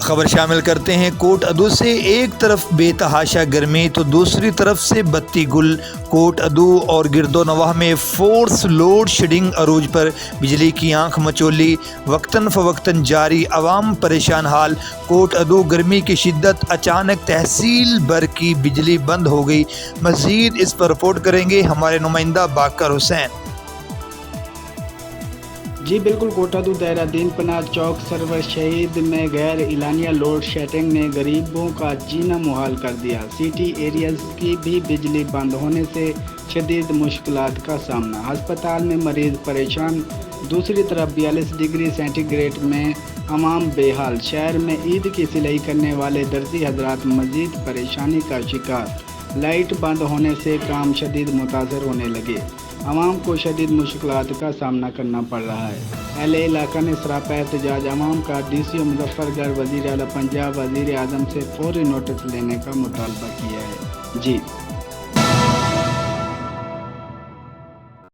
خبر شامل کرتے ہیں کوٹ ادو سے۔ ایک طرف بے تحاشا گرمی تو دوسری طرف سے بتی گل۔ کوٹ ادو اور گرد و نواح میں فورس لوڈ شیڈنگ، عروج پر بجلی کی آنکھ مچولی، وقتاً فوقتاً جاری، عوام پریشان حال۔ کوٹ ادو گرمی کی شدت، اچانک تحصیل بھر کی بجلی بند ہو گئی۔ مزید اس پر رپورٹ کریں گے ہمارے نمائندہ باقر حسین۔ جی بالکل، کوٹ ادو دائرہ دین پناہ چوک سرور شہید میں غیر اعلانیہ لوڈ شیڈنگ نے غریبوں کا جینا محال کر دیا۔ سٹی ایریاز کی بھی بجلی بند ہونے سے شدید مشکلات کا سامنا، ہسپتال میں مریض پریشان۔ دوسری طرف 42 ڈگری سینٹی گریڈ میں عوام بے حال۔ شہر میں عید کی سلائی کرنے والے درزی حضرات مزید پریشانی کا شکار۔ لائٹ بند ہونے سے کام شدید متاثر ہونے لگے۔ عوام کو شدید مشکلات کا سامنا کرنا پڑ رہا ہے۔ اہل علاقہ نے سراپا احتجاج عوام کا ڈی سی او مظفر گڑھ، وزیر اعلیٰ پنجاب، وزیر اعظم سے فوری نوٹس لینے کا مطالبہ کیا ہے۔ جی